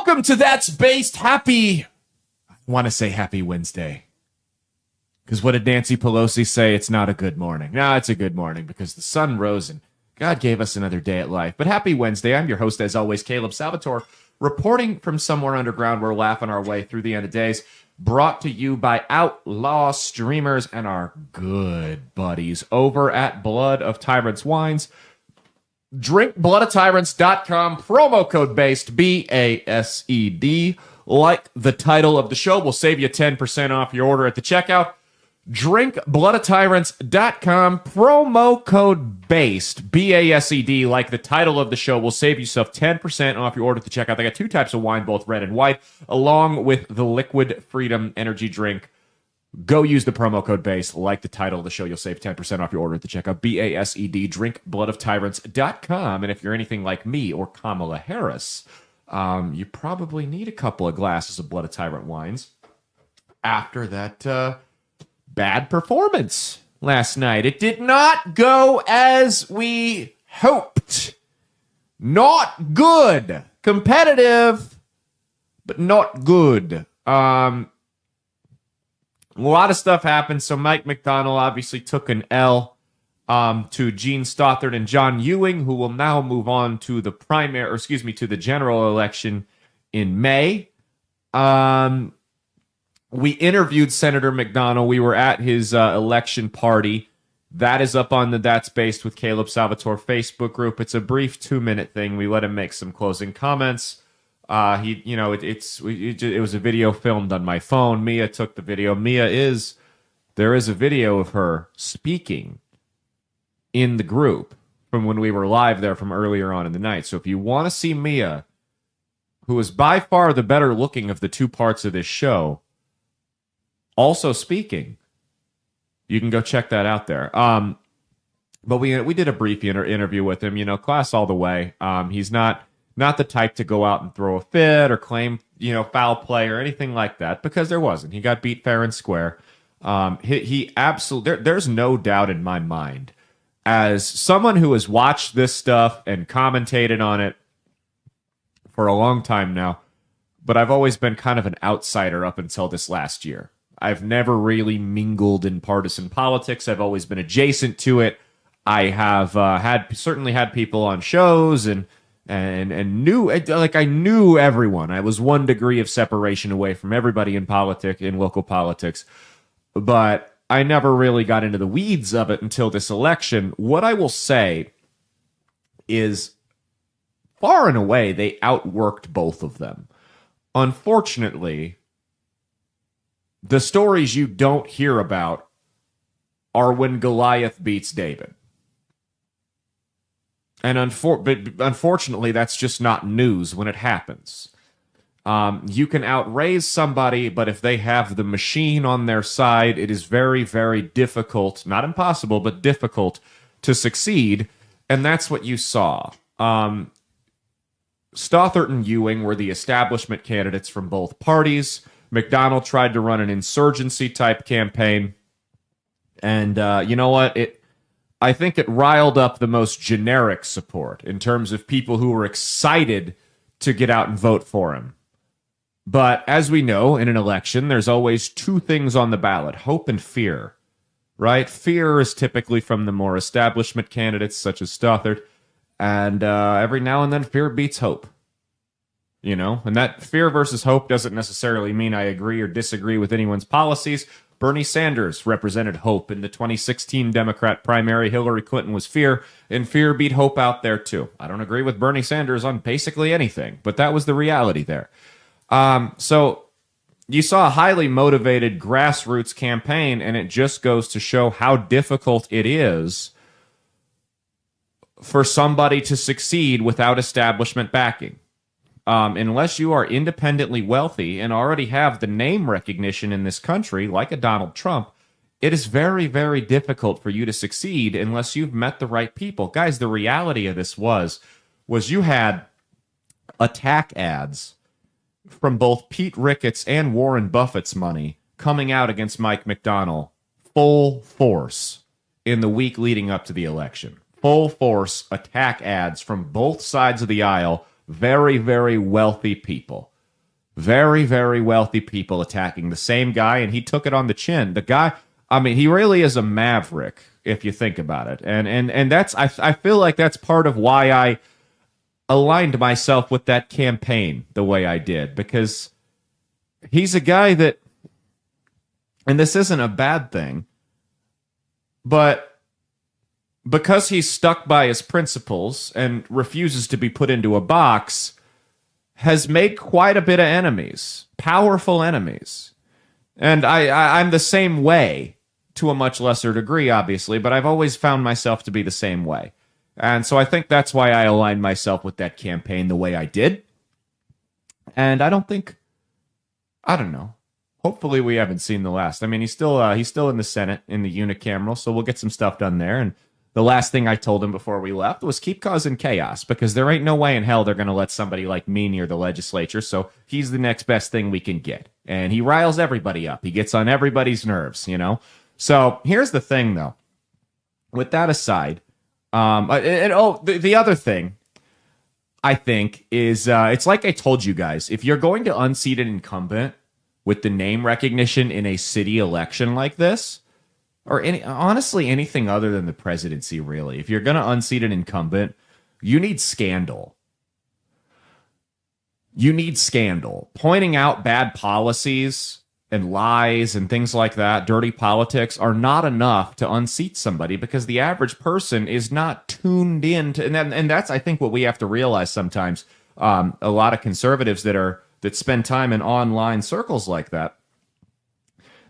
Welcome to That's Based. I want to say happy Wednesday. Because what did Nancy Pelosi say? It's not a good morning. No, it's a good morning because the sun rose and God gave us another day at life. But happy Wednesday. I'm your host, as always, Caleb Salvatore, reporting from somewhere underground. We're laughing our way through the end of days. Brought to you by outlaw streamers and our good buddies over at Blood of Tyrants Wines. Drink bloodofTyrants.com, promo code based, BASED. Like the title of the show, will save you 10% off your order at the checkout. Drink bloodofTyrants.com, promo code based, BASED. Like the title of the show, will save yourself 10% off your order at the checkout. They got two types of wine, both red and white, along with the Liquid Freedom energy drink. Go use the promo code BASE. Like the title of the show, you'll save 10% off your order at the checkout. BASED, drinkbloodofTyrants.com. And if you're anything like me or Kamala Harris, you probably need a couple of glasses of Blood of Tyrant wines after that bad performance last night. It did not go as we hoped. Not good. Competitive, but not good. A lot of stuff happened. So Mike McDonald obviously took an L to Gene Stothert and John Ewing, who will now move on to the to the general election in May. We interviewed Senator McDonald. We were at his election party. That is up on the That's Based with Caleb Salvatore Facebook group. It's a brief 2-minute thing. We let him make some closing comments. It was a video filmed on my phone. Mia took the video. There is a video of her speaking in the group from when we were live there from earlier on in the night. So if you want to see Mia, who is by far the better looking of the two parts of this show, also speaking, you can go check that out there. But we did a brief interview with him, class all the way. He's not the type to go out and throw a fit or claim, foul play or anything like that, because there wasn't. He got beat fair and square. He absolutely, there's no doubt in my mind, as someone who has watched this stuff and commentated on it for a long time now, but I've always been kind of an outsider up until this last year. I've never really mingled in partisan politics. I've always been adjacent to it. I have certainly had people on shows and knew, I knew everyone. I was 1 degree of separation away from everybody in local politics, but I never really got into the weeds of it until this election. What I will say is, far and away, they outworked both of them. Unfortunately, the stories you don't hear about are when Goliath beats David. And unfortunately, that's just not news when it happens. You can outraise somebody, but if they have the machine on their side, it is very, very difficult, not impossible, but difficult to succeed. And that's what you saw. Stothert and Ewing were the establishment candidates from both parties. McDonald tried to run an insurgency-type campaign. And you know what? I think it riled up the most generic support in terms of people who were excited to get out and vote for him. But as we know, in an election, there's always two things on the ballot, hope and fear, right? Fear is typically from the more establishment candidates, such as Stothert, and every now and then fear beats hope. And that fear versus hope doesn't necessarily mean I agree or disagree with anyone's policies. Bernie Sanders represented hope in the 2016 Democrat primary. Hillary Clinton was fear, and fear beat hope out there too. I don't agree with Bernie Sanders on basically anything, but that was the reality there. So you saw a highly motivated grassroots campaign, and it just goes to show how difficult it is for somebody to succeed without establishment backing. Unless you are independently wealthy and already have the name recognition in this country, like a Donald Trump, it is very, very difficult for you to succeed unless you've met the right people. Guys, the reality of this was you had attack ads from both Pete Ricketts and Warren Buffett's money coming out against Mike McDonald full force in the week leading up to the election. Full force attack ads from both sides of the aisle. Very, very wealthy people. Very, very wealthy people attacking the same guy, and he took it on the chin. The guy, I mean, he really is a maverick if you think about it. And that's I feel like that's part of why I aligned myself with that campaign the way I did, because he's a guy that, and this isn't a bad thing, but because he's stuck by his principles and refuses to be put into a box, has made quite a bit of enemies, powerful enemies. And I'm the same way, to a much lesser degree, obviously, but I've always found myself to be the same way. And so I think that's why I aligned myself with that campaign the way I did. And I don't know. Hopefully we haven't seen the last. I mean, he's still in the Senate, in the unicameral, so we'll get some stuff done there. And the last thing I told him before we left was keep causing chaos, because there ain't no way in hell they're going to let somebody like me near the legislature, so he's the next best thing we can get. And he riles everybody up. He gets on everybody's nerves, you know? So here's the thing, though. With that aside, the other thing, I think, is it's like I told you guys, if you're going to unseat an incumbent with the name recognition in a city election like this, or honestly anything other than the presidency, really, if you're going to unseat an incumbent, you need scandal. You need scandal. Pointing out bad policies and lies and things like that, dirty politics, are not enough to unseat somebody, because the average person is not tuned in to, and that's, I think, what we have to realize sometimes. A lot of conservatives that spend time in online circles like that,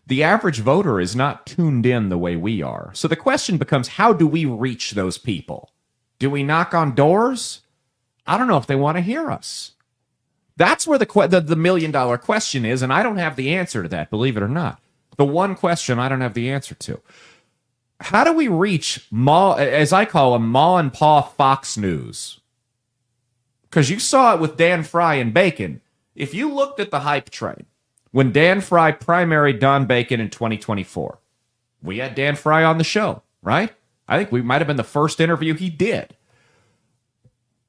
the average voter is not tuned in the way we are. So the question becomes, how do we reach those people? Do we knock on doors? I don't know if they want to hear us. That's where the million-dollar question is, and I don't have the answer to that, believe it or not. The one question I don't have the answer to. How do we reach, as I call them, Ma and Pa Fox News? Because you saw it with Dan Fry and Bacon. If you looked at the hype train, when Dan Fry primaried Don Bacon in 2024, we had Dan Fry on the show, right? I think we might have been the first interview he did.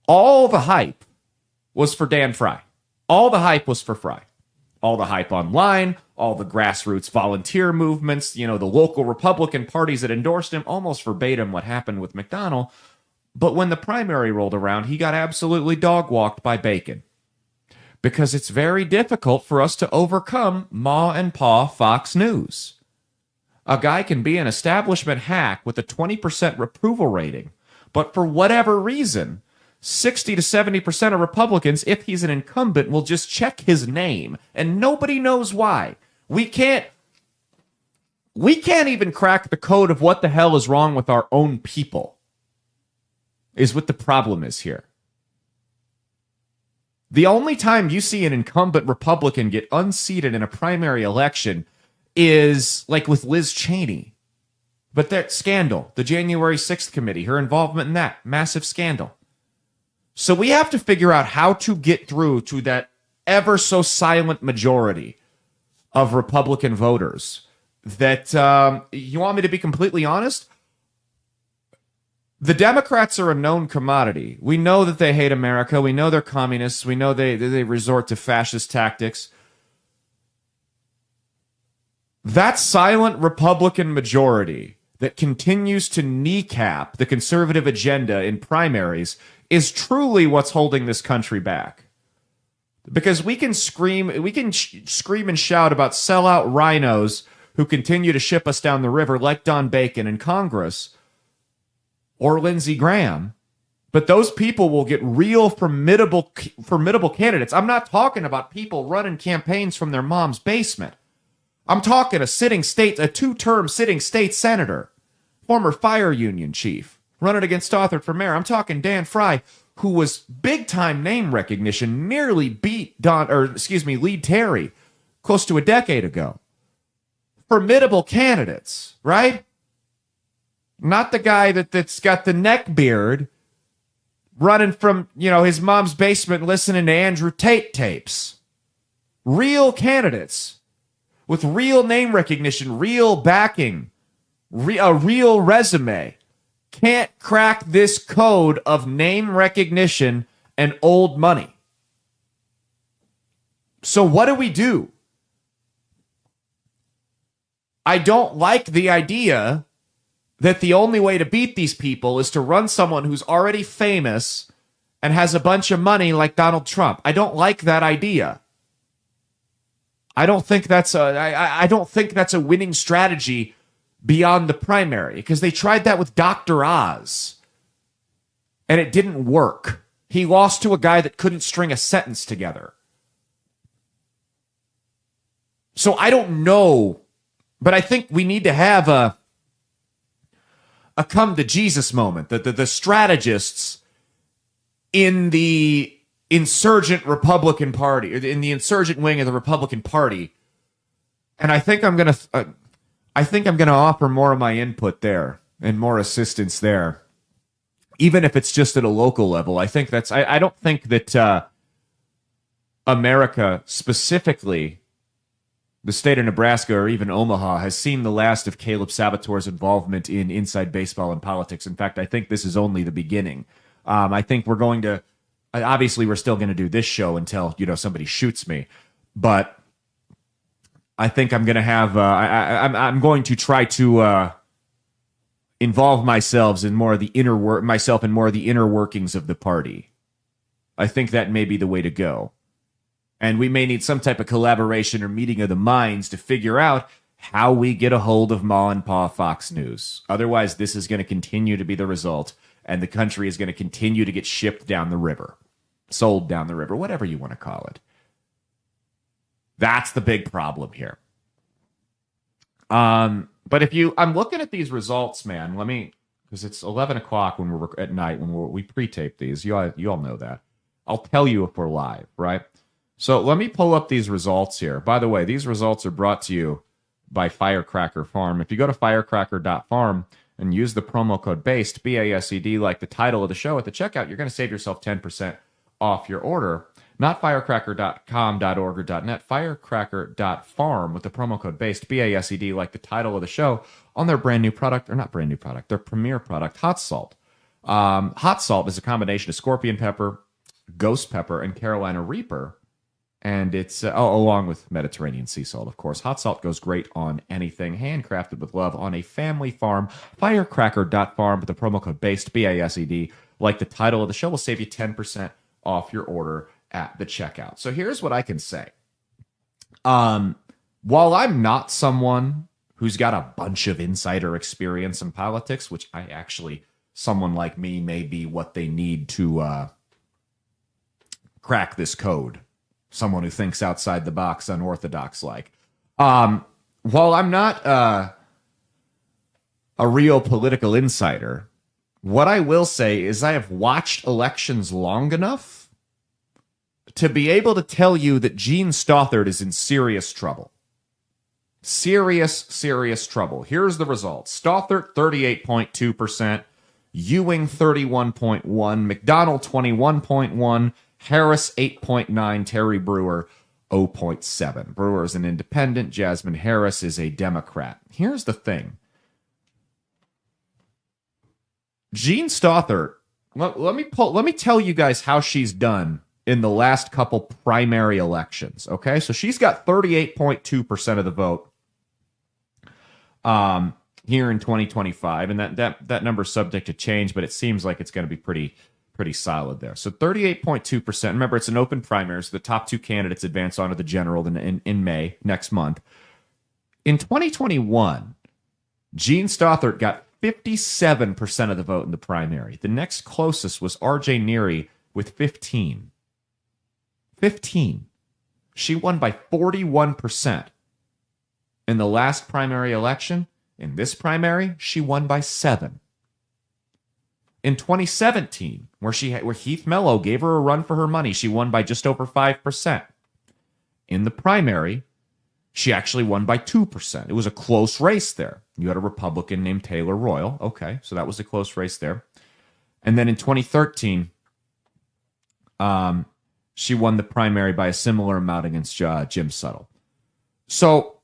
All the hype was for Dan Fry. All the hype was for Fry. All the hype online, all the grassroots volunteer movements, the local Republican parties that endorsed him, almost verbatim what happened with McDonnell. But when the primary rolled around, he got absolutely dog-walked by Bacon. Because it's very difficult for us to overcome Ma and Pa Fox News. A guy can be an establishment hack with a 20% approval rating, but for whatever reason, 60 to 70% of Republicans, if he's an incumbent, will just check his name, and nobody knows why. We can't even crack the code of what the hell is wrong with our own people, is what the problem is here. The only time you see an incumbent Republican get unseated in a primary election is like with Liz Cheney. But that scandal, the January 6th committee, her involvement in that, massive scandal. So we have to figure out how to get through to that ever so silent majority of Republican voters that, you want me to be completely honest? The Democrats are a known commodity. We know that they hate America. We know they're communists. We know they resort to fascist tactics. That silent Republican majority that continues to kneecap the conservative agenda in primaries is truly what's holding this country back. Because we can scream and shout about sellout rhinos who continue to ship us down the river like Don Bacon in Congress, or Lindsey Graham, but those people will get real formidable candidates. I'm not talking about people running campaigns from their mom's basement. I'm talking a two-term sitting state senator, former fire union chief, running against Stothert for mayor. I'm talking Dan Fry, who was big-time name recognition, nearly beat Lee Terry close to a decade ago. Formidable candidates, right? Not the guy that's got the neck beard running from, his mom's basement listening to Andrew Tate tapes. Real candidates with real name recognition, real backing, a real resume. Can't crack this code of name recognition and old money. So what do we do? I don't like the idea that the only way to beat these people is to run someone who's already famous and has a bunch of money like Donald Trump. I don't like that idea. I don't think that's a winning strategy beyond the primary, because they tried that with Dr. Oz and it didn't work. He lost to a guy that couldn't string a sentence together. So I don't know, but I think we need to have a come to Jesus moment. The strategists in the insurgent Republican Party, or in the insurgent wing of the Republican Party, and I think I'm gonna offer more of my input there and more assistance there, even if it's just at a local level. I think I don't think that America, specifically the state of Nebraska or even Omaha, has seen the last of Caleb Salvatore's involvement in inside baseball and politics. In fact, I think this is only the beginning. I think we're going to, obviously we're still going to do this show until, somebody shoots me, but I think I'm going to have, I'm going to try to involve myself in more of the inner workings of the party. I think that may be the way to go. And we may need some type of collaboration or meeting of the minds to figure out how we get a hold of Ma and Pa Fox News. Otherwise, this is going to continue to be the result, and the country is going to continue to get shipped down the river, sold down the river, whatever you want to call it. That's the big problem here. But I'm looking at these results, man. Because it's 11 o'clock when we're at night when we pre-tape these. You all know that. I'll tell you if we're live, right? So let me pull up these results here. By the way, these results are brought to you by Firecracker Farm. If you go to firecracker.farm and use the promo code BASED, BASED, like the title of the show at the checkout, you're going to save yourself 10% off your order. Not firecracker.com.org or .net, firecracker.farm with the promo code BASED, BASED, like the title of the show, on their brand new product, or not brand new product, their premier product, hot salt. Hot salt is a combination of scorpion pepper, ghost pepper, and Carolina Reaper. And it's, along with Mediterranean sea salt, of course. Hot salt goes great on anything, handcrafted with love on a family farm. Firecracker.farm with the promo code BASED, BASED, like the title of the show, will save you 10% off your order at the checkout. So here's what I can say. While I'm not someone who's got a bunch of insider experience in politics, which someone like me may be what they need to crack this code. Someone who thinks outside the box, unorthodox like. While I'm not a real political insider, what I will say is I have watched elections long enough to be able to tell you that Gene Stothert is in serious trouble. Serious trouble. Here's the results. Stothert, 38.2%. Ewing, 31.1%. McDonald, 21.1%. Harris, 8.9%. Terry Brewer, 0.7%. Brewer is an independent. Jasmine Harris is a Democrat. Here's the thing. Gene Stothert, let me tell you guys how she's done in the last couple primary elections, okay? So she's got 38.2% of the vote here in 2025, and that number's subject to change, but it seems like it's going to be pretty solid there. So 38.2%. Remember, it's an open primary, so the top two candidates advance on to the general in May, next month. In 2021, Gene Stothert got 57% of the vote in the primary. The next closest was R.J. Neary with 15. 15. She won by 41% in the last primary election. In this primary, she won by 7. In 2017, where Heath Mello gave her a run for her money, she won by just over 5%. In the primary, she actually won by 2%. It was a close race there. You had a Republican named Taylor Royal. Okay, so that was a close race there. And then in 2013, she won the primary by a similar amount against Jim Suttle. So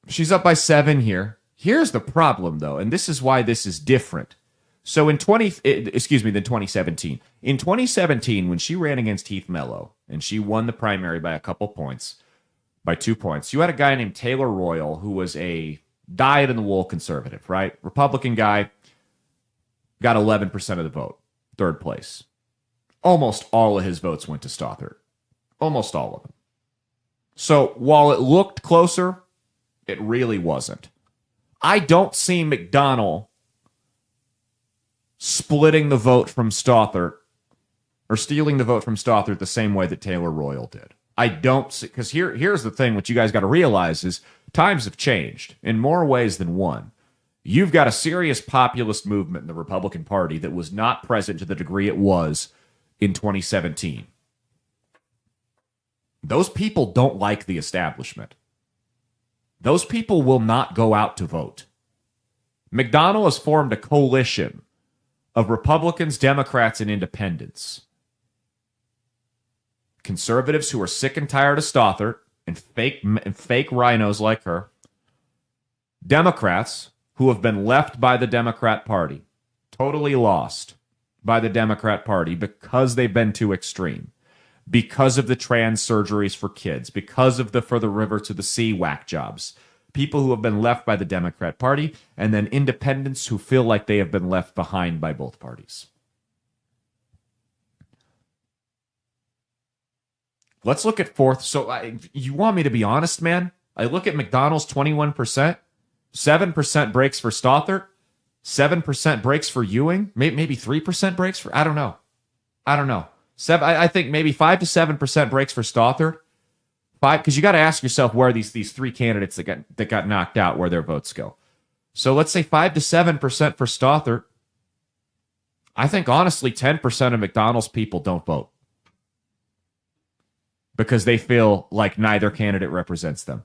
she's up by 7 here. Here's the problem, though, and this is why this is different. So than 2017. In 2017, when she ran against Heath Mello, and she won the primary by a couple points, by 2 points. You had a guy named Taylor Royal who was a dyed-in-the-wool conservative, right? Republican guy, got 11% of the vote, third place. Almost all of his votes went to Stothert. Almost all of them. So while it looked closer, it really wasn't. I don't see McDonnell splitting the vote from Stothert or stealing the vote from Stothert the same way that Taylor Royal did. I don't see, because here's the thing, what you guys got to realize is times have changed in more ways than one. You've got a serious populist movement in the Republican Party that was not present to the degree it was in 2017. Those people don't like the establishment. Those people will not go out to vote. McDonnell has formed a coalition of Republicans, Democrats, and independents. Conservatives who are sick and tired of Stothert and fake rhinos like her. Democrats who have been left by the Democrat Party, totally lost by the Democrat Party because they've been too extreme, because of the trans surgeries for kids, because of the For the River to the Sea whack jobs. People who have been left by the Democrat Party, and then independents who feel like they have been left behind by both parties. Let's look at fourth. So you want me to be honest, man? I look at McDonnell's 21%, 7% breaks for Stothert, 7% breaks for Ewing, maybe 3% breaks for, I don't know. I think maybe 5 to 7% breaks for Stothert. Because you got to ask yourself where these three candidates that got knocked out, where their votes go. So let's say 5 to 7% for Stothert. I think honestly 10% of McDonnell's people don't vote because they feel like neither candidate represents them.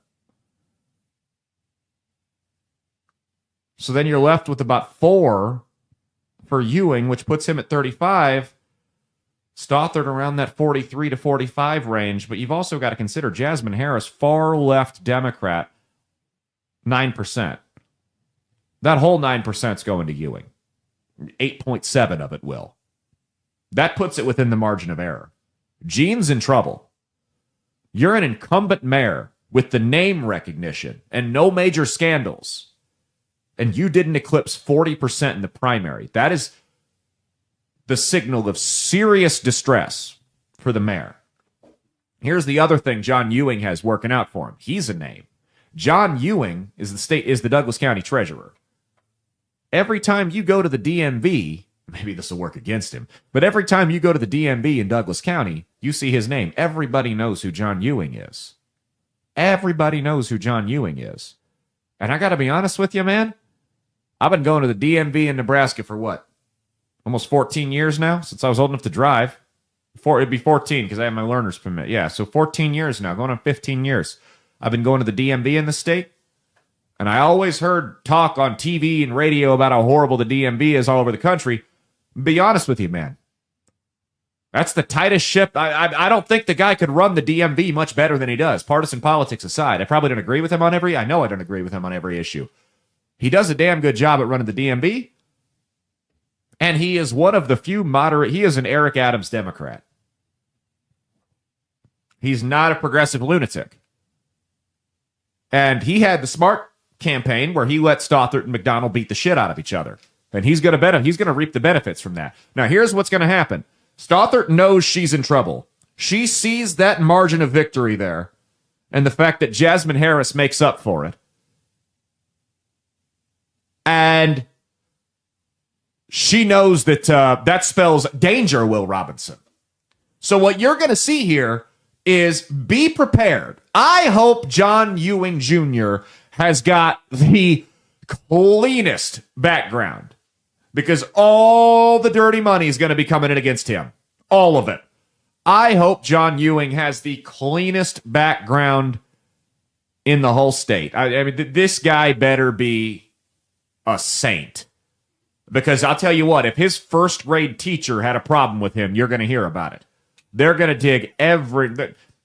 So then you're left with about 4 for Ewing, which puts him at 35. Stothert around that 43 to 45 range, but you've also got to consider Jasmine Harris, far left Democrat, 9%. That whole 9% is going to Ewing. 8.7 of it will. That puts it within the margin of error. Gene's in trouble. You're an incumbent mayor with the name recognition and no major scandals, and you didn't eclipse 40% in the primary. That is the signal of serious distress for the mayor. Here's the other thing John Ewing has working out for him. He's a name. John Ewing is the Douglas County treasurer. Every time you go to the DMV, maybe this will work against him, but every time you go to the DMV in Douglas County, you see his name. Everybody knows who John Ewing is. Everybody knows who John Ewing is. And I got to be honest with you, man, I've been going to the DMV in Nebraska for what? Almost 14 years now, since I was old enough to drive. It'd be 14 because I have my learner's permit. Yeah, so 14 years now, going on 15 years. I've been going to the DMV in the state, and I always heard talk on TV and radio about how horrible the DMV is all over the country. Be honest with you, man. That's the tightest ship. I don't think the guy could run the DMV much better than he does, partisan politics aside. I probably don't agree with him on I know I don't agree with him on every issue. He does a damn good job at running the DMV. And he is one of the few moderate. He is an Eric Adams Democrat. He's not a progressive lunatic. And he had the smart campaign where he let Stothert and McDonnell beat the shit out of each other. And he's going to reap the benefits from that. Now, here's what's going to happen. Stothert knows she's in trouble. She sees that margin of victory there and the fact that Jasmine Harris makes up for it. And she knows that that spells danger, Will Robinson. So what you're going to see here is be prepared. I hope John Ewing Jr. has got the cleanest background because all the dirty money is going to be coming in against him. All of it. I hope John Ewing has the cleanest background in the whole state. I mean, this guy better be a saint. Because I'll tell you what, if his first grade teacher had a problem with him, you're going to hear about it. They're going to dig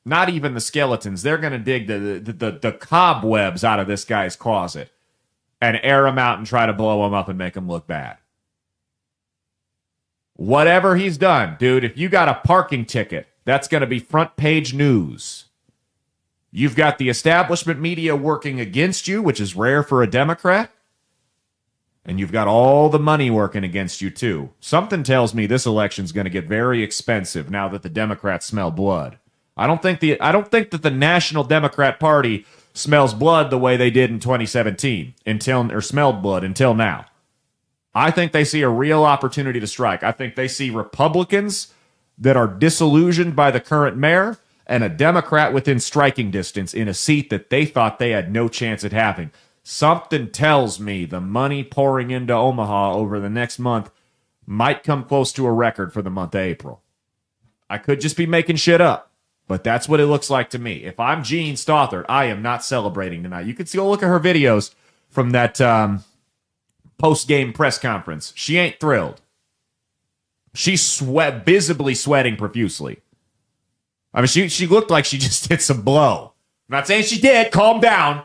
not even the skeletons, they're going to dig the cobwebs out of this guy's closet and air him out and try to blow him up and make him look bad. Whatever he's done, dude, if you got a parking ticket, that's going to be front page news. You've got the establishment media working against you, which is rare for a Democrat. And you've got all the money working against you, too. Something tells me this election's going to get very expensive now that the Democrats smell blood. I don't think that the National Democrat Party smells blood the way they did in 2017 smelled blood until now. I think they see a real opportunity to strike. I think they see Republicans that are disillusioned by the current mayor and a Democrat within striking distance in a seat that they thought they had no chance at having. Something tells me the money pouring into Omaha over the next month might come close to a record for the month of April. I could just be making shit up, but that's what it looks like to me. If I'm Jean Stothert, I am not celebrating tonight. You can go look at her videos from that post-game press conference. She ain't thrilled. She's visibly sweating profusely. I mean, she looked like she just did some blow. I'm not saying she did. Calm down.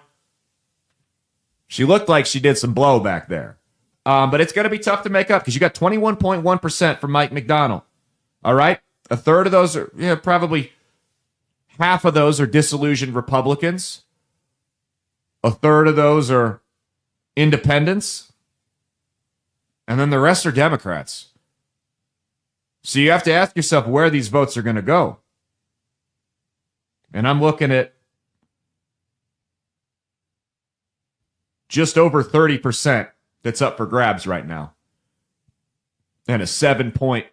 She looked like she did some blow back there. But it's going to be tough to make up because you got 21.1% from Mike McDonald. All right? A third of those are, probably half of those are disillusioned Republicans. A third of those are independents. And then the rest are Democrats. So you have to ask yourself where these votes are going to go. And I'm looking at just over 30% that's up for grabs right now. And a 7-point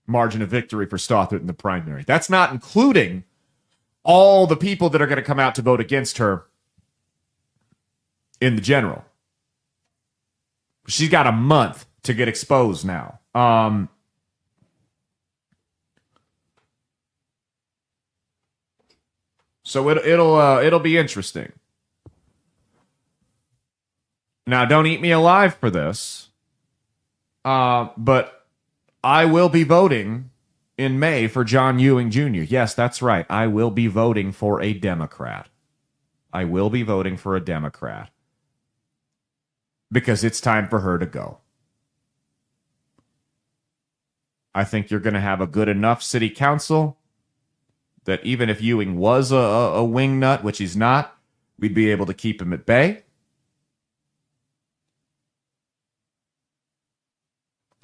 margin of victory for Stothert in the primary. That's not including all the people that are going to come out to vote against her in the general. She's got a month to get exposed now. So it'll be interesting. Now, don't eat me alive for this, but I will be voting in May for John Ewing Jr. Yes, that's right. I will be voting for a Democrat. I will be voting for a Democrat because it's time for her to go. I think you're going to have a good enough city council that even if Ewing was a wing nut, which he's not, we'd be able to keep him at bay.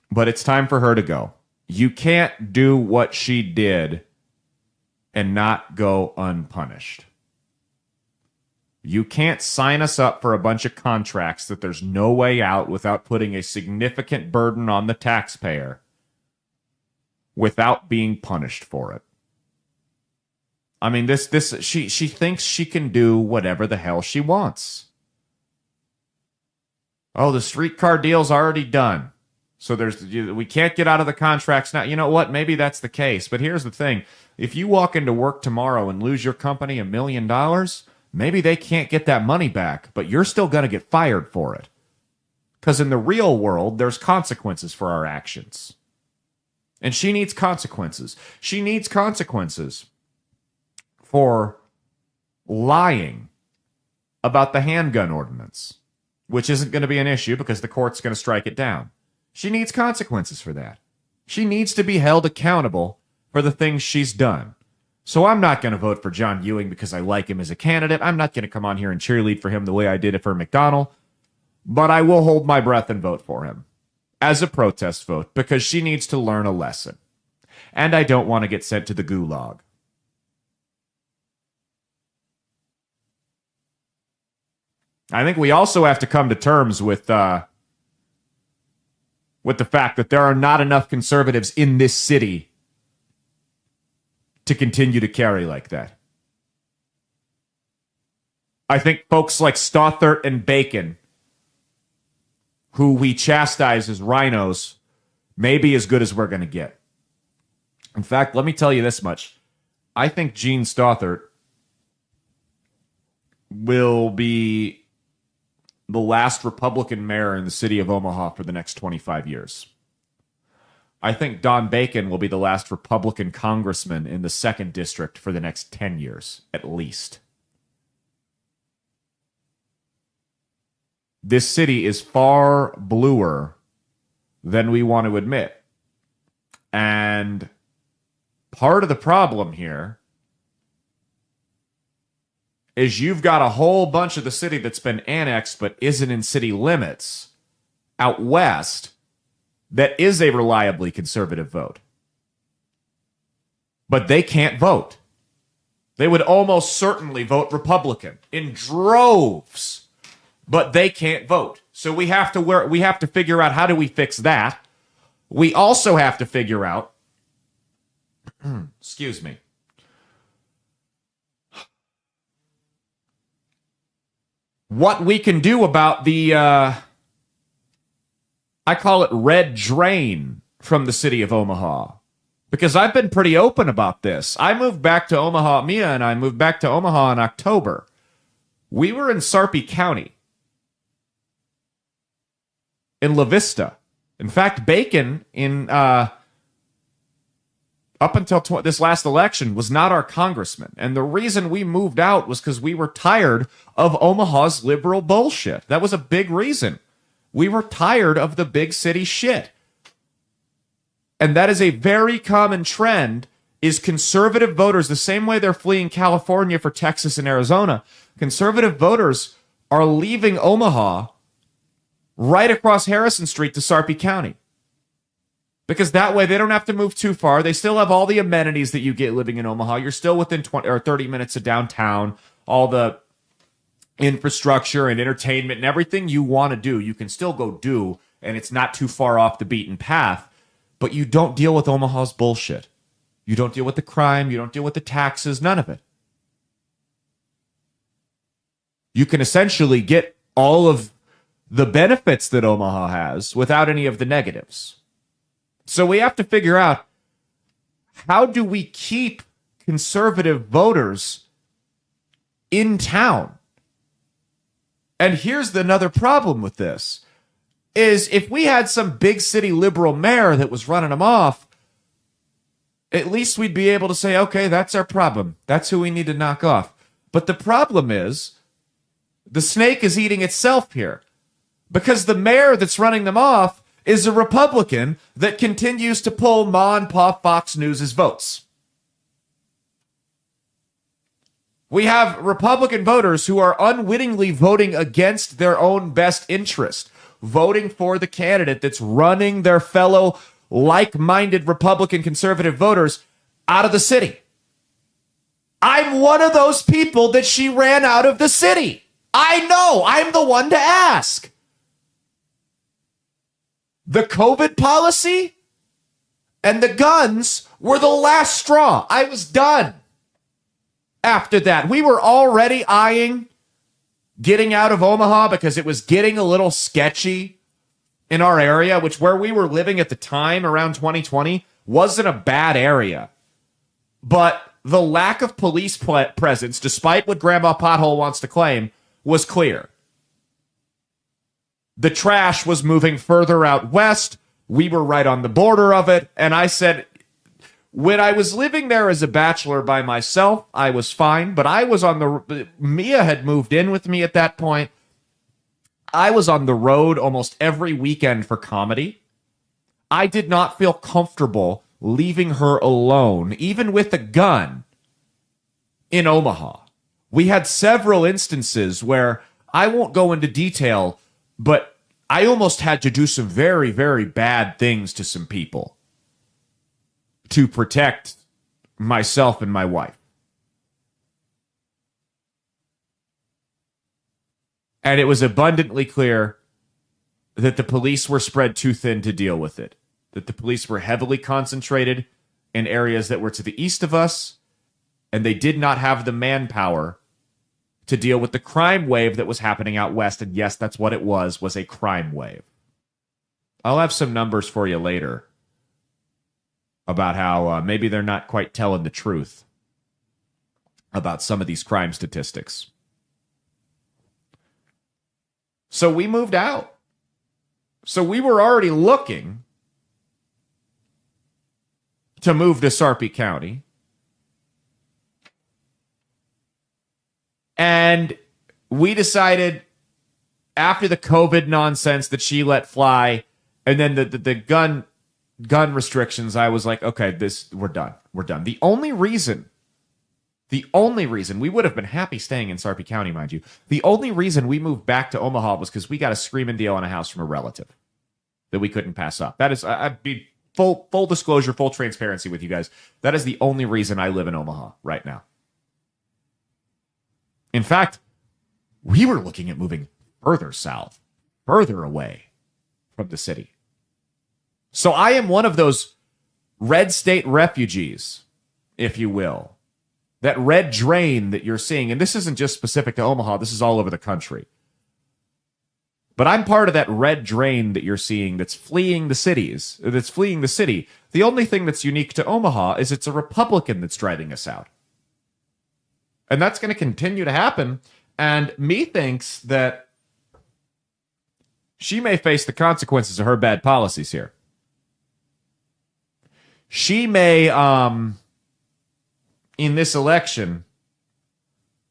But it's time for her to go. You can't do what she did and not go unpunished. You can't sign us up for a bunch of contracts that there's no way out without putting a significant burden on the taxpayer without being punished for it. I mean, she thinks she can do whatever the hell she wants. Oh, the streetcar deal's already done. So we can't get out of the contracts now. You know what? Maybe that's the case. But here's the thing. If you walk into work tomorrow and lose your company $1 million, maybe they can't get that money back, but you're still going to get fired for it. Because in the real world, there's consequences for our actions. And she needs consequences. She needs consequences for lying about the handgun ordinance, which isn't going to be an issue because the court's going to strike it down. She needs consequences for that. She needs to be held accountable for the things she's done. So I'm not going to vote for John Ewing because I like him as a candidate. I'm not going to come on here and cheerlead for him the way I did it for McDonald. But I will hold my breath and vote for him as a protest vote because she needs to learn a lesson. And I don't want to get sent to the gulag. I think we also have to come to terms with the fact that there are not enough conservatives in this city to continue to carry like that. I think folks like Stothert and Bacon, who we chastise as rhinos, may be as good as we're going to get. In fact, let me tell you this much. I think Jean Stothert will be the last Republican mayor in the city of Omaha for the next 25 years. I think Don Bacon will be the last Republican congressman in the 2nd District for the next 10 years, at least. This city is far bluer than we want to admit. And part of the problem here is you've got a whole bunch of the city that's been annexed but isn't in city limits out west that is a reliably conservative vote. But they can't vote. They would almost certainly vote Republican in droves, but they can't vote. So we have to figure out, how do we fix that? We also have to figure out, excuse me, what we can do about the, I call it red drain from the city of Omaha. Because I've been pretty open about this. I moved back to Omaha, Mia and I moved back to Omaha in October. We were in Sarpy County, in La Vista. In fact, Bacon, up until this last election, was not our congressman. And the reason we moved out was because we were tired of Omaha's liberal bullshit. That was a big reason. We were tired of the big city shit. And that is a very common trend, is conservative voters, the same way they're fleeing California for Texas and Arizona, conservative voters are leaving Omaha right across Harrison Street to Sarpy County. Because that way they don't have to move too far. They still have all the amenities that you get living in Omaha. You're still within 20 or 30 minutes of downtown, all the infrastructure and entertainment and everything you want to do, you can still go do, and it's not too far off the beaten path. But you don't deal with Omaha's bullshit. You don't deal with the crime. You don't deal with the taxes. None of it. You can essentially get all of the benefits that Omaha has without any of the negatives. So we have to figure out, how do we keep conservative voters in town? And here's another problem with this. Is if we had some big city liberal mayor that was running them off, at least we'd be able to say, okay, that's our problem. That's who we need to knock off. But the problem is, the snake is eating itself here. Because the mayor that's running them off is a Republican that continues to pull Ma and Pa Fox News' votes. We have Republican voters who are unwittingly voting against their own best interest, voting for the candidate that's running their fellow like-minded Republican conservative voters out of the city. I'm one of those people that she ran out of the city. I know. I'm the one to ask. The COVID policy and the guns were the last straw. I was done. After that, we were already eyeing getting out of Omaha because it was getting a little sketchy in our area, which where we were living at the time around 2020 wasn't a bad area. But the lack of police presence, despite what Grandma Pothole wants to claim, was clear. The trash was moving further out west. We were right on the border of it. And I said, when I was living there as a bachelor by myself, I was fine. But I was on the... Mia had moved in with me at that point. I was on the road almost every weekend for comedy. I did not feel comfortable leaving her alone, even with a gun, in Omaha. We had several instances where, I won't go into detail, but I almost had to do some very, very bad things to some people to protect myself and my wife. And it was abundantly clear that the police were spread too thin to deal with it. That the police were heavily concentrated in areas that were to the east of us, and they did not have the manpower to deal with the crime wave that was happening out west. And yes, that's what it was a crime wave. I'll have some numbers for you later about how maybe they're not quite telling the truth about some of these crime statistics. So we moved out. So we were already looking to move to Sarpy County. And we decided after the COVID nonsense that she let fly, and then the gun restrictions, I was like, okay, we're done. We're done. The only reason The only reason we would have been happy staying in Sarpy County, mind you, the only reason we moved back to Omaha was because we got a screaming deal on a house from a relative that we couldn't pass up. That is, I'd be full disclosure, full transparency with you guys. That is the only reason I live in Omaha right now. In fact, we were looking at moving further south, further away from the city. So I am one of those red state refugees, if you will. That red drain that you're seeing, and this isn't just specific to Omaha, this is all over the country. But I'm part of that red drain that you're seeing that's fleeing the cities, that's fleeing the city. The only thing that's unique to Omaha is it's a Republican that's driving us out. And that's going to continue to happen. And methinks that she may face the consequences of her bad policies here. She may, in this election,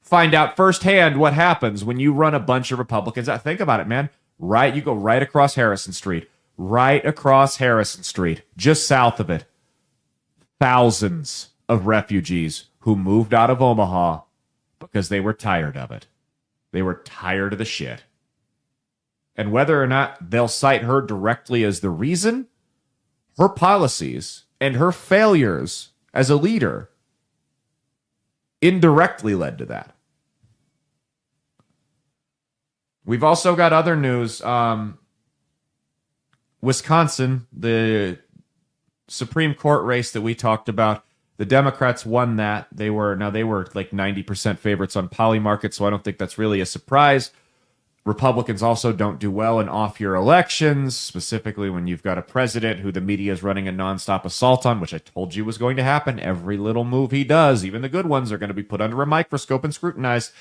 find out firsthand what happens when you run a bunch of Republicans out. Think about it, man. Right, you go right across Harrison Street. Right across Harrison Street, just south of it. Thousands of refugees who moved out of Omaha because they were tired of it. They were tired of the shit. And whether or not they'll cite her directly as the reason, her policies and her failures as a leader indirectly led to that. We've also got other news. Wisconsin, the Supreme Court race that we talked about, the Democrats won that. They were like 90% favorites on Polymarket, so I don't think that's really a surprise. Republicans also don't do well in off-year elections, specifically when you've got a president who the media is running a nonstop assault on, which I told you was going to happen. Every little move he does, even the good ones, are going to be put under a microscope and scrutinized.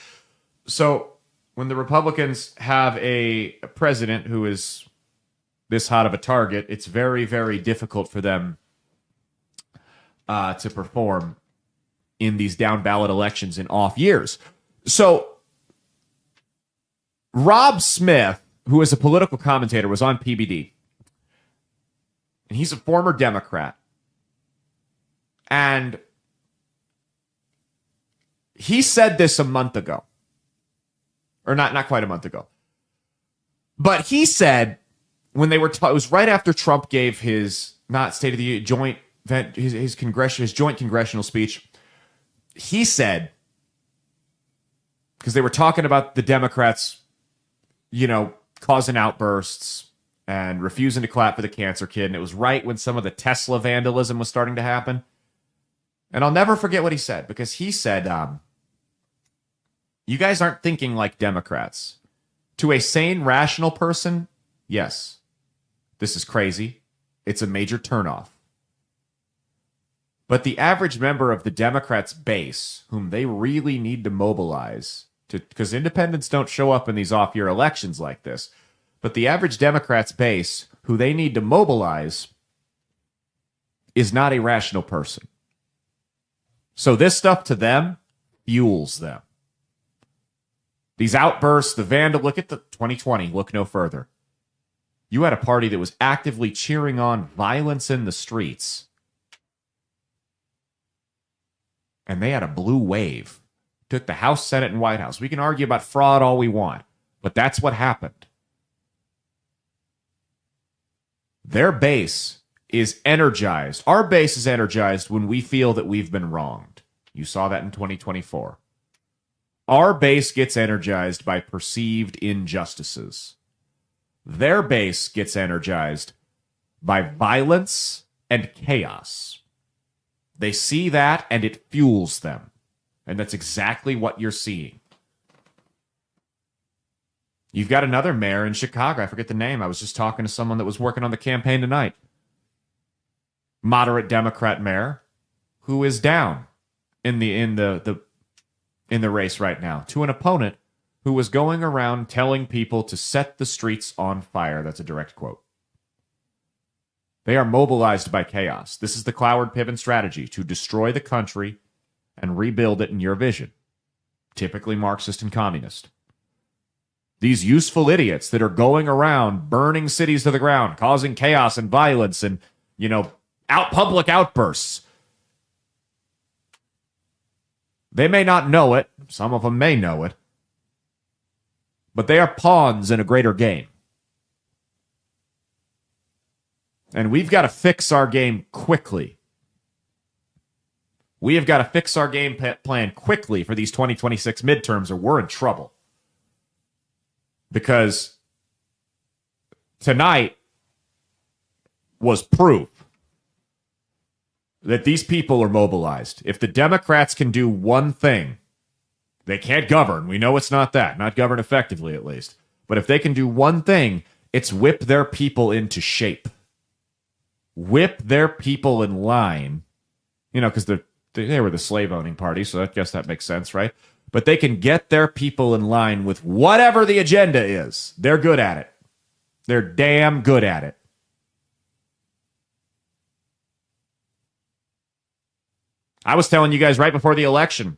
So when the Republicans have a president who is this hot of a target, it's very, very difficult for them to perform in these down-ballot elections in off years. So Rob Smith, who is a political commentator, was on PBD. And he's a former Democrat. And he said this a month ago. Or not quite a month ago. But he said, when they were, it was right after Trump gave his, not State of the Joint, his joint congressional speech. He said, because they were talking about the Democrats, causing outbursts and refusing to clap for the cancer kid. And it was right when some of the Tesla vandalism was starting to happen. And I'll never forget what he said, because he said, you guys aren't thinking like Democrats. To a sane, rational person, yes, this is crazy. It's a major turnoff. But the average member of the Democrats' base, whom they really need to mobilize, because independents don't show up in these off-year elections like this, but the average Democrats' base, who they need to mobilize, is not a rational person. So this stuff to them fuels them. These outbursts, the vandal, look at the 2020, look no further. You had a party that was actively cheering on violence in the streets. And they had a blue wave. Took the House, Senate, and White House. We can argue about fraud all we want, but that's what happened. Their base is energized. Our base is energized when we feel that we've been wronged. You saw that in 2024. Our base gets energized by perceived injustices. Their base gets energized by violence and chaos. They see that and it fuels them. And that's exactly what you're seeing. You've got another mayor in Chicago. I forget the name. I was just talking to someone that was working on the campaign tonight. Moderate Democrat mayor who is down in the race right now to an opponent who was going around telling people to set the streets on fire. That's a direct quote. They are mobilized by chaos. This is the Cloward-Piven strategy, to destroy the country and rebuild it in your vision. Typically Marxist and communist. These useful idiots that are going around burning cities to the ground, causing chaos and violence and, public outbursts. They may not know it. Some of them may know it. But they are pawns in a greater game. And we've got to fix our game quickly. We have got to fix our game plan quickly for these 2026 midterms, or we're in trouble. Because tonight was proof that these people are mobilized. If the Democrats can do one thing, they can't govern. We know it's not that. Not govern effectively, at least. But if they can do one thing, it's whip their people into shape. Whip their people in line. You know, because they were the slave-owning party, so I guess that makes sense, right? But they can get their people in line with whatever the agenda is. They're good at it. They're damn good at it. I was telling you guys right before the election,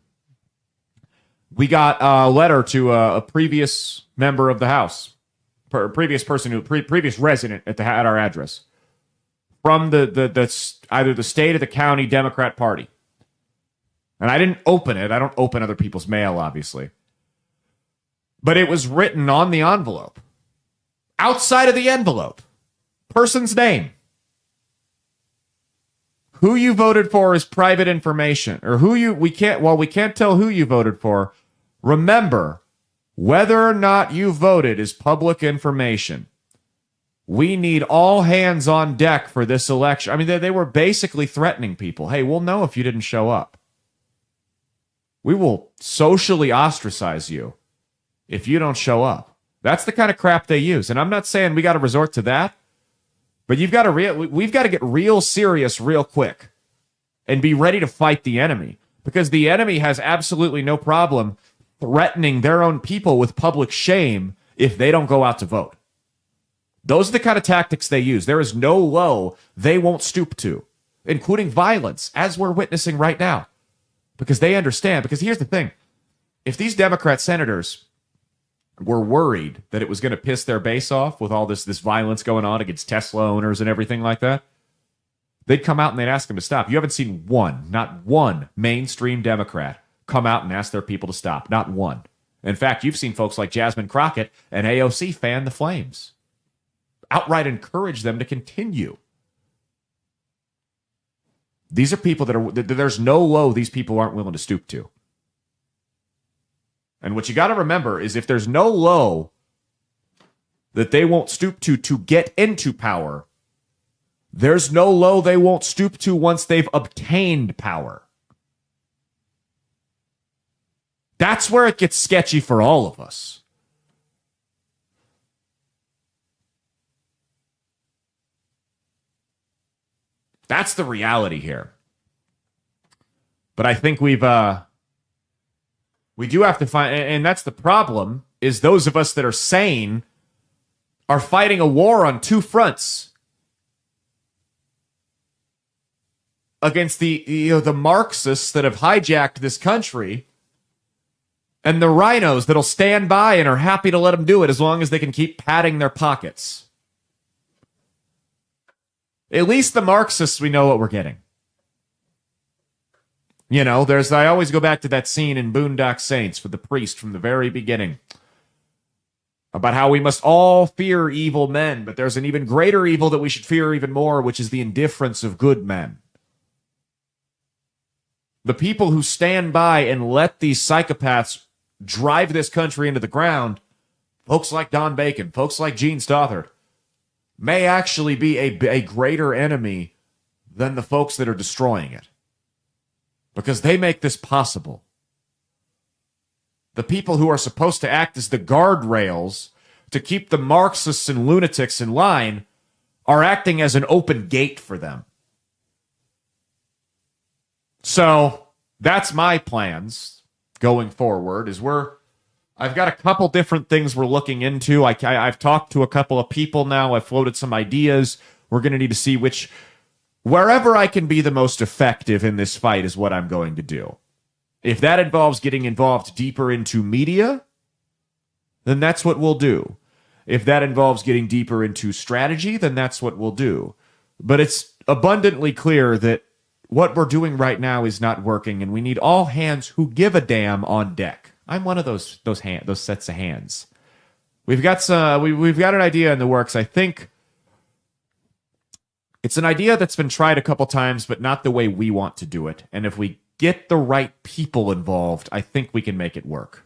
we got a letter to a previous member of the House, previous resident at our address, from the either the state or the county Democrat Party. And I didn't open it. I don't open other people's mail, obviously. But it was written on the envelope. Outside of the envelope. Person's name. Who you voted for is private information. Or we can't tell who you voted for. Remember, whether or not you voted is public information. We need all hands on deck for this election. I mean, they were basically threatening people. Hey, we'll know if you didn't show up. We will socially ostracize you if you don't show up. That's the kind of crap they use. And I'm not saying we got to resort to that, but we've got to get real serious real quick and be ready to fight the enemy, because the enemy has absolutely no problem threatening their own people with public shame if they don't go out to vote. Those are the kind of tactics they use. There is no low they won't stoop to, including violence, as we're witnessing right now. Because they understand. Because here's the thing. If these Democrat senators were worried that it was going to piss their base off with all this violence going on against Tesla owners and everything like that, they'd come out and they'd ask them to stop. You haven't seen not one mainstream Democrat come out and ask their people to stop. Not one. In fact, you've seen folks like Jasmine Crockett and AOC fan the flames. Outright encourage them to continue. These are people there's no low these people aren't willing to stoop to. And what you got to remember is if there's no low that they won't stoop to get into power, there's no low they won't stoop to once they've obtained power. That's where it gets sketchy for all of us. That's the reality here. But I think we do have to find, and that's the problem, is those of us that are sane are fighting a war on two fronts against the Marxists that have hijacked this country and the rhinos that'll stand by and are happy to let them do it as long as they can keep padding their pockets. At least the Marxists, we know what we're getting. You know, I always go back to that scene in Boondock Saints with the priest from the very beginning about how we must all fear evil men, but there's an even greater evil that we should fear even more, which is the indifference of good men. The people who stand by and let these psychopaths drive this country into the ground, folks like Don Bacon, folks like Gene Stothert, may actually be a greater enemy than the folks that are destroying it. Because they make this possible. The people who are supposed to act as the guardrails to keep the Marxists and lunatics in line are acting as an open gate for them. So that's my plans going forward, I've got a couple different things we're looking into. I've talked to a couple of people now. I've floated some ideas. We're going to need to see wherever I can be the most effective in this fight is what I'm going to do. If that involves getting involved deeper into media, then that's what we'll do. If that involves getting deeper into strategy, then that's what we'll do. But it's abundantly clear that what we're doing right now is not working, and we need all hands who give a damn on deck. I'm one of those sets of hands. We've got we've got an idea in the works. I think it's an idea that's been tried a couple times, but not the way we want to do it. And if we get the right people involved, I think we can make it work.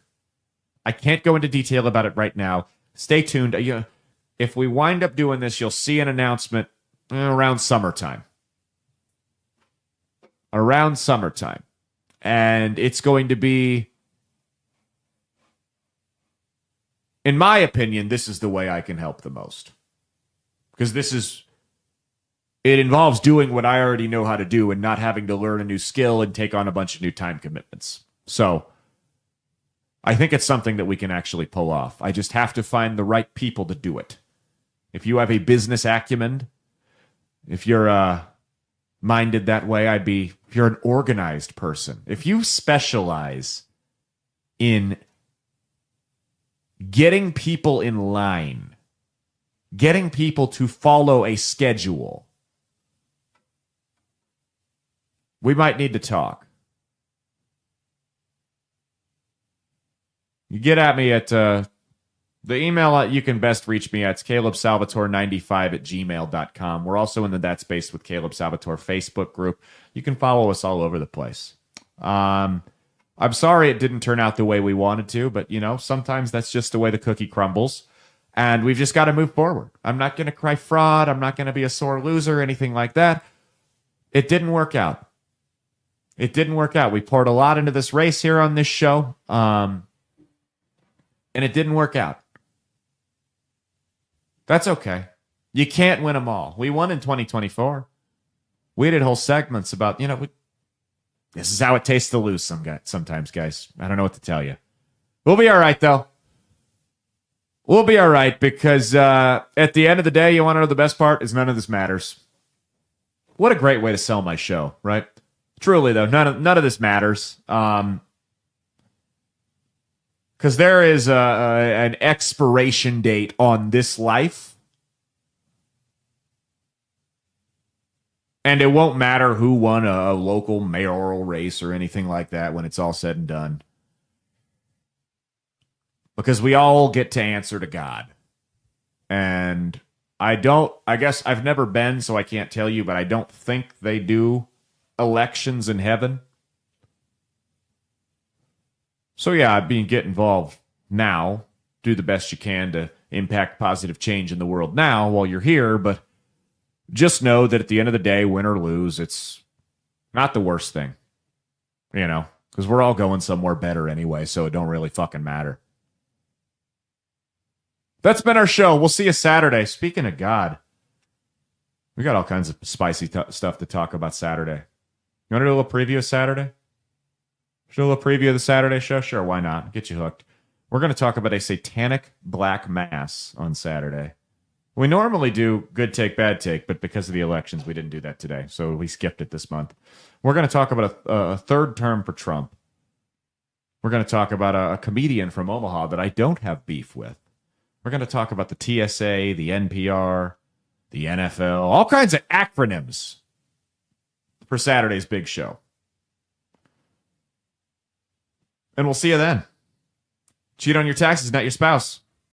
I can't go into detail about it right now. Stay tuned. If we wind up doing this, you'll see an announcement around summertime. Around summertime. And it's going to be, in my opinion, this is the way I can help the most. Because it involves doing what I already know how to do and not having to learn a new skill and take on a bunch of new time commitments. So I think it's something that we can actually pull off. I just have to find the right people to do it. If you have a business acumen, if you're minded that way, if you're an organized person, if you specialize in getting people in line, getting people to follow a schedule, we might need to talk. You get at me at the email you can best reach me at is calebsalvatore95@gmail.com. We're also in the That Space with Caleb Salvatore Facebook group. You can follow us all over the place. I'm sorry it didn't turn out the way we wanted to, but, sometimes that's just the way the cookie crumbles. And we've just got to move forward. I'm not going to cry fraud. I'm not going to be a sore loser or anything like that. It didn't work out. It didn't work out. We poured a lot into this race here on this show, and it didn't work out. That's okay. You can't win them all. We won in 2024. We did whole segments about, this is how it tastes to lose sometimes, guys. I don't know what to tell you. We'll be all right, though. We'll be all right because at the end of the day, you want to know the best part is none of this matters. What a great way to sell my show, right? Truly, though, none of this matters. Because there is an expiration date on this life. And it won't matter who won a local mayoral race or anything like that when it's all said and done. Because we all get to answer to God. And I guess I've never been, so I can't tell you, but I don't think they do elections in heaven. So yeah, get involved now. Do the best you can to impact positive change in the world now while you're here, but just know that at the end of the day, win or lose, it's not the worst thing. Because we're all going somewhere better anyway, so it don't really fucking matter. That's been our show. We'll see you Saturday. Speaking of God, we got all kinds of spicy stuff to talk about Saturday. You want to do a little preview of Saturday? Should do a little preview of the Saturday show? Sure, why not? Get you hooked. We're going to talk about a satanic black mass on Saturday. We normally do good take, bad take, but because of the elections, we didn't do that today, so we skipped it this month. We're going to talk about a third term for Trump. We're going to talk about a comedian from Omaha that I don't have beef with. We're going to talk about the TSA, the NPR, the NFL, all kinds of acronyms for Saturday's big show. And we'll see you then. Cheat on your taxes, not your spouse.